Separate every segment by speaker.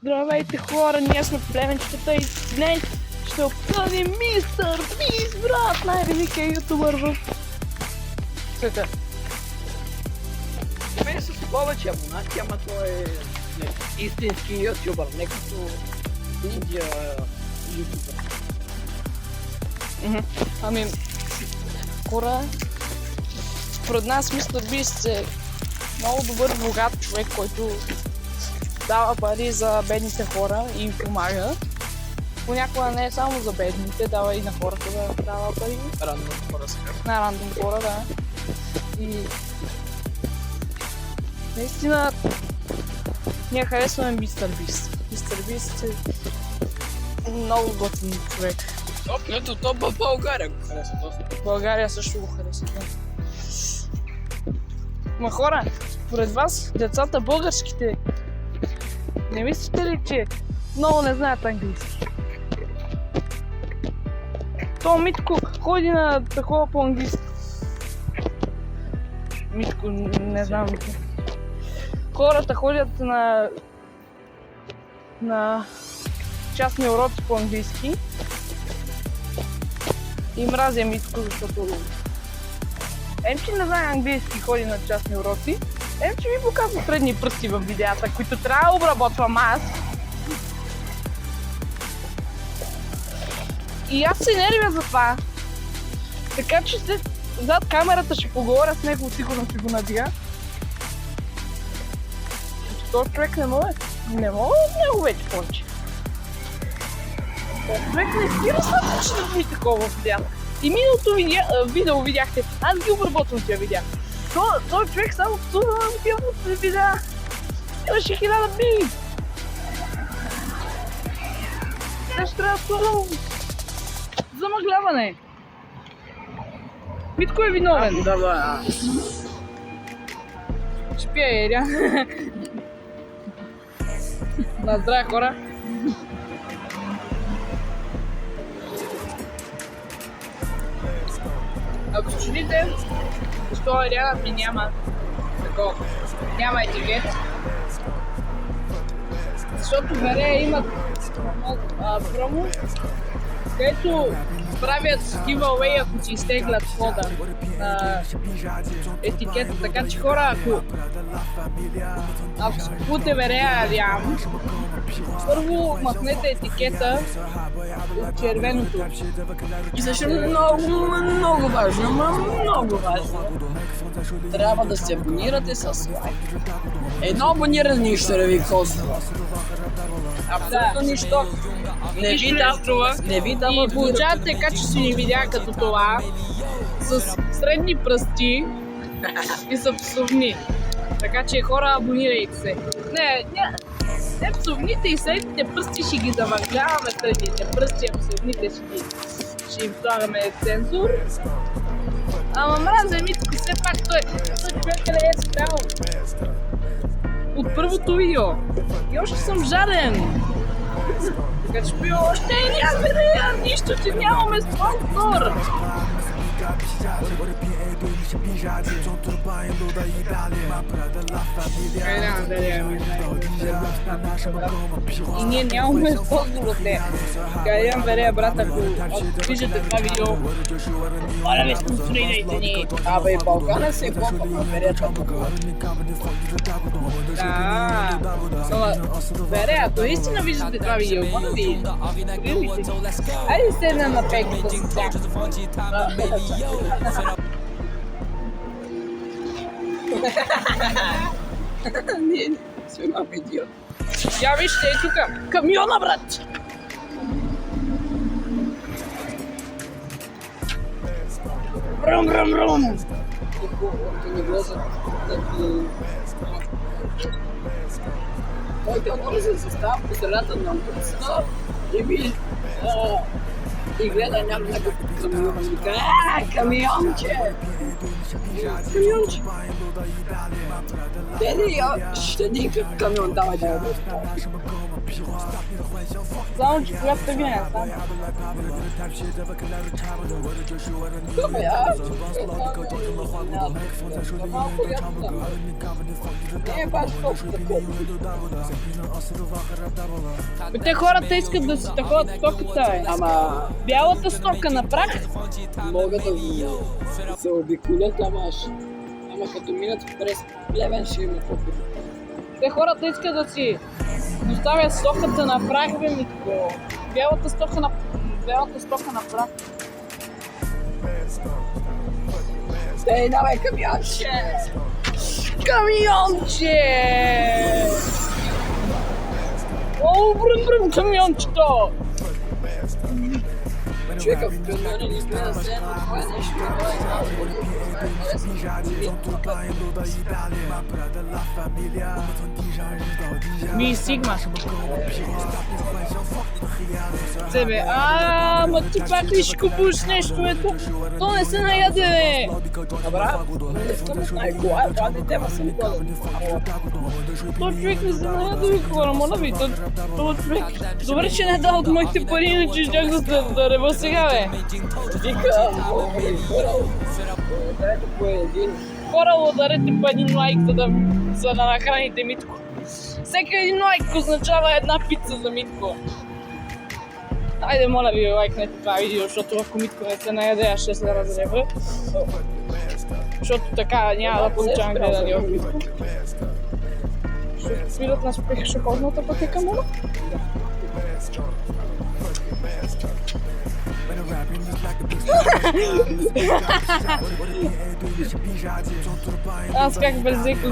Speaker 1: Здравейте хора, ние сме племенчетата и днес ще обсъдим Мистер Бист, брат, най-великият ютубър в света.
Speaker 2: Мен с повече абонати, ама той е истински ютубър, не като Индия ютубър.
Speaker 1: Ами, хора, според нас Мистер Бист е много добър, богат човек, който дава пари за бедните хора и им помага. Понякога не е само за бедните, дава и на хората да дава пари.
Speaker 2: Рандом хора сега.
Speaker 1: На рандом хора, да. И наистина ние харесваме Мистер Бист. Мистер Бист е много готин човек.
Speaker 2: Ето то в България го харесва доста.
Speaker 1: В България също го харесва. Ма хора, според вас, децата българските, не мислите ли, че много не знаят английски? То Митко ходи на такова по-английски. Митко, не знам. Хората ходят на частни уроци по английски. И мразя Митко, защото че не знае английски, ходи на частни уроци. Че ми показва средни пръсти в видеята, които трябва да обработвам аз. И аз се нервя за това. Така че зад камерата ще поговоря с него, сигурно ще го надия. Този човек не мога от него вече повече. Този човек не спира достатъчно да такова видео. И миналото видео видяхте, аз ги обработвам тия видеа. Той човек само псува на видеа. Имаше 1000 би. Сега ще трябва да псувам замъгляване. Митко е виновен.
Speaker 2: Да.
Speaker 1: Ще пия Еря. На здраве хора. Ако се чудите, защо Ерианът ми няма такова, няма етикет, защото Верея имат промо, където правят giveaway, ако си изтеглят кода на етикета, така че хора, ако си купите Верея Риам, първо махнете етикета от червеното.
Speaker 2: И също много важно, много важно. Трябва да се абонирате с лайк. Едно абониране нищо да ви коства. Абсолютно нищо. Не ви дава.
Speaker 1: И получавате качествени видеа като това, с средни пръсти и са псовни. Така че хора, абонирайте се. Не псовните и средните пръсти ще ги замъгляваме, средните пръсти, а псовните ще им слагаме цензур. Ама мразя Митко, все пак той човек не е спрял от първото видео. И още съм жаден. Така че пио още няма нищо, че нямаме спонсор. И ние нямаме спонсор от нея. Кайдем Верея, брат, ако виждате това видео, моля ви, спонсорирайте ни.
Speaker 2: Абе, Балкана се попа на Верея.
Speaker 1: Да. Верея, ако наистина виждате това видео, моля ви, спонсорирайте. Айде седна на пеката с тях.
Speaker 2: Не, сме малко идиот.
Speaker 1: Я вижте, е тука. Камиона, брат! Брум!
Speaker 2: Който може да се става по средата на улицата и гледа някакъв камион и казва: камионче! Камионче. Деди, ще никакъв камион, давай да я
Speaker 1: Само, че когато те вие там.
Speaker 2: Добре, малко ядно. Не е баш толкова такова.
Speaker 1: Те хората искат да си такова стоката, бе.
Speaker 2: Ама
Speaker 1: Бялата стока на прах.
Speaker 2: могат да се обиколят, ама като минат през Плевен ще има какво.
Speaker 1: Те хората искат да си доставят стоката на прах, бе, Митко. Бялата стока на прах.
Speaker 2: Ей, давай камионче!
Speaker 1: Камионче! О, бръм, камиончето!
Speaker 2: Човека в камиона ни гледа все едно, това е нещо,
Speaker 1: Ми Сигма. Себе, ма ти пак ли ще купуваш нещо, ето? То не се наяде, бе!
Speaker 2: Добра, не искам да знае кола, това дете ма съм гладен.
Speaker 1: То човек не се наяде, бе, хора, моля ви, то човек... Добре, че не дал от моите пари, иначе щях да рева сега, бе.
Speaker 2: Вика, дайте по един.
Speaker 1: Хора, ударете по един лайк, за да нахраните Митко. Всеки един лайк означава една пица за Митко. Айде, моля ви, лайкнете това видео, защото ако Митко не се наяде, аз ще се разрева. Защото така няма да получавам гледани от Митко. Ще спират на пешеходната пътека, моля? Аз как бързеко.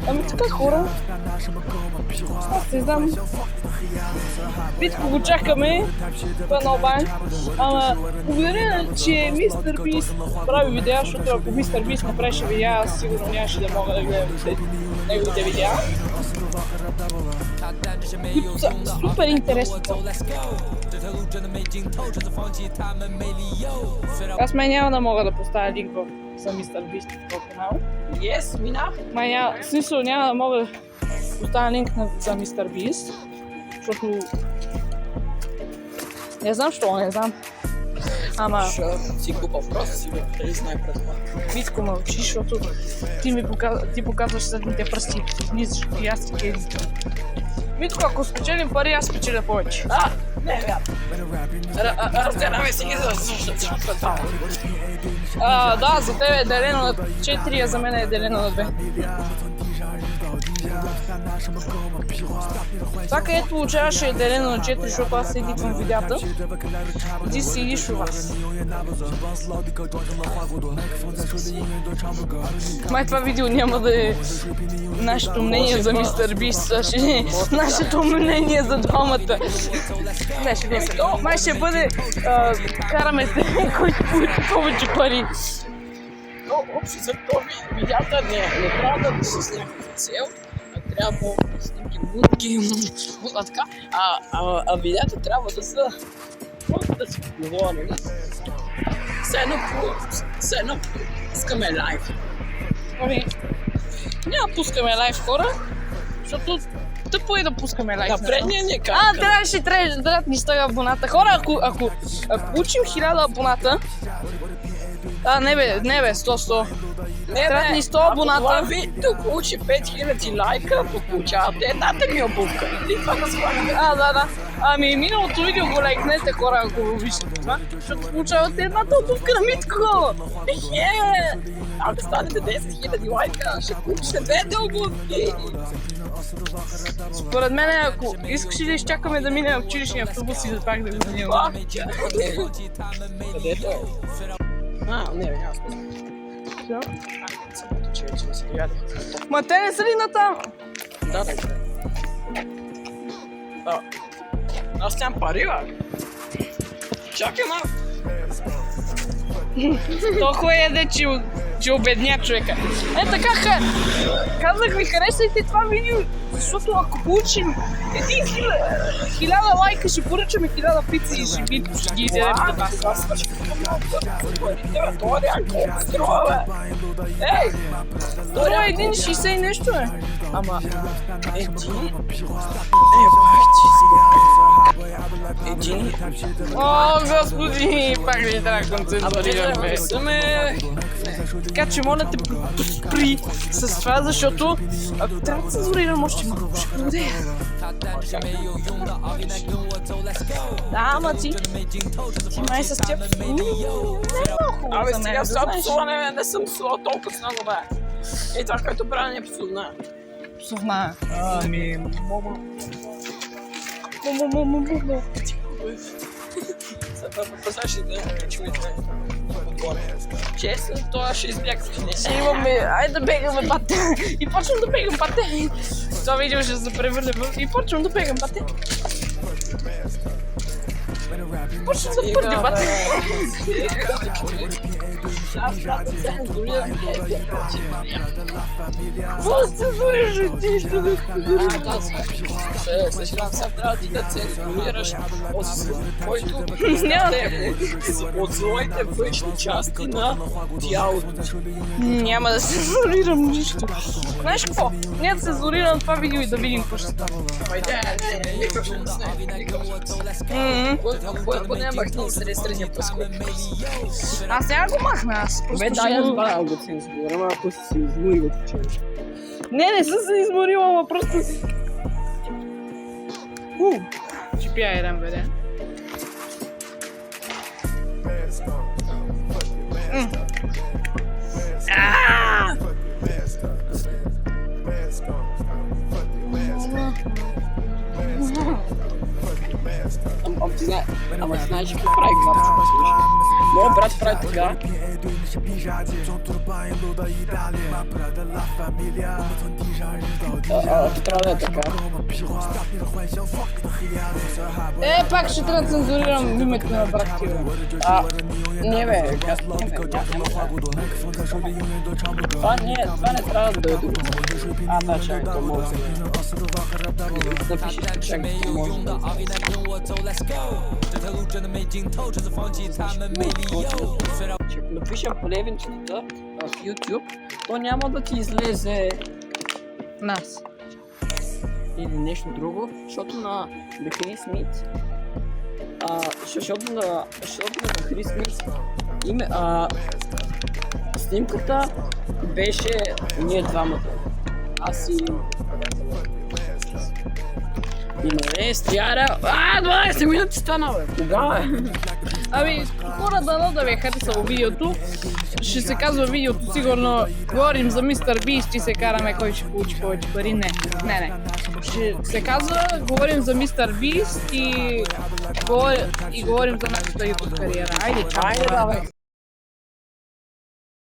Speaker 1: Ами така хора. Аз не знам. Битко го чакаме. Това е нов бан. Ама уверена, че Мистер Бист прави видеа, защото ако Мистер Бист направеше видеа, аз сигурно нямаше да мога да гледам неговите видеа. Които са супер интересни. Аз май няма да мога да поставя линк за Мистер Бист в този канал.
Speaker 2: Yes, минах.
Speaker 1: Май няма, в смисъл няма да мога да поставя линк за Мистер Бист, защото... Не знам що, не знам. Ама...
Speaker 2: Ще си купа просто си ме признай пред това.
Speaker 1: Митко мълчи, защото ти показваш следните пръсти. Влизаш и аз ти кедите. Митко, ако спечелим пари, аз спечеля повече.
Speaker 2: Не, вярно. Разделяме си ги за това.
Speaker 1: Да, за тебе е делено на 4, а за мен е делено на 2. Това, където получаваше е делено на 4, защото аз едитвам видеята. Ти си идиш у вас. Май това видео няма да е нашето мнение за Мистер Бист, а ще е нашето мнение за двамата. Не, ще се. Май ще бъде караме те, който получи повече пари.
Speaker 2: Но общо за това видеята не трябва да са с някаква цел, а трябва да снимки мутки, така, а видеята трябва да са просто да си говорим. Все едно пускаме лайв.
Speaker 1: Ами, няма пускаме лайв, хора, защото тъпо е да пускаме лайв.
Speaker 2: Да, предния не как.
Speaker 1: Трябваше да дадат ни 100 абоната. Хора, ако получим 1000 абоната, не бе, 100. Трябват ни 100 абоната.
Speaker 2: Това видео получи 5000 лайка, ако получавате едната ми обувка. Или това да слагаме?
Speaker 1: Да. Ами миналото видео го лайкнете, хора, ако го виждате това, защото получавате едната обувка на Митко.
Speaker 2: Ако станете 10 000 лайка, ще получите двете обувки.
Speaker 1: Според мен, ако искаш ли изчакаме да минем училищния автобус и да пак да го занимавам.
Speaker 2: Където е? Не, няма смисъл.
Speaker 1: Ма те не са ли натам?
Speaker 2: Да. Аз нямам пари, бе. Чакай, ма.
Speaker 1: Толкова е, че обедня човека. Така, казах ви, харесайте това видео, Защото ако получим 1000 лайка, ще поръчаме 1000 пици и ще ги изядем за вас.
Speaker 2: Това колко струва, бе? Ей!
Speaker 1: Това е 1,60 и нещо, е.
Speaker 2: Ама,
Speaker 1: О, господи, пак ли трябва да концентрираме. Така че моля те спри с това, защото ако трябва да цензурирам още малко, ще продея. Да, ама ти май с теб не е много хубаво
Speaker 2: абе,
Speaker 1: за мен,
Speaker 2: сега
Speaker 1: да
Speaker 2: с това
Speaker 1: знаеш.
Speaker 2: псуване не съм псувал толкова много, бе. Ей, това, което правя, не е псувна.
Speaker 1: Псовна.
Speaker 2: Ами,
Speaker 1: Му.
Speaker 2: сега ще да качим отгоре. Честно, това ще избягваш. Не
Speaker 1: Ще имаме, айде да бегаме, бате. И почвам да бегам, бате. Това видео ще се превърне в... И почвам да бегам, бате. Почвам да пърди, бате. Какво цензуриш, ти ще да
Speaker 2: Съжалявам, сега трябва да цензурираш от който
Speaker 1: Няма.
Speaker 2: от своите външни части на тялото.
Speaker 1: Няма да цензурирам нищо. Знаеш какво? Няма да цензурирам това видео и да видим какво ще става.
Speaker 2: Айде, никакъв не Ако не махни средния пъсков.
Speaker 1: Аз сега го махна, аз просто
Speaker 2: Бе,
Speaker 1: ще
Speaker 2: дай аз
Speaker 1: го...
Speaker 2: бая го цензурирам, ако си се измори го вчера.
Speaker 1: Не съм се изморила, ама просто... Ще пия един, бе, да.
Speaker 2: Ама ти знаеш какво прави това? Моят брат прави така. Трябва да е така.
Speaker 1: Пак ще трябва да цензурирам името на брат ти, бе.
Speaker 2: Не бе, това не трябва да е друго. Да, чакай, то може. Напиши, чакай, то може. Напишем плевенчета в YouTube, то няма да ти излезе
Speaker 1: Нас.
Speaker 2: или нещо друго, защото на Хрис Смит, защото на Хрис Смит снимката беше ние двамата. Аз и... И не стяра... 12 минути стана, бе! Кога, бе?
Speaker 1: Ами, хора, дано да ви е харесало видеото. Ще се казва видеото, сигурно говорим за Мистер Бист и се караме кой ще получи повече пари. Не. Ще се казва, говорим за Мистер Бист и говорим за нашата YouTube кариера. Айде, чао!
Speaker 2: Айде, бе!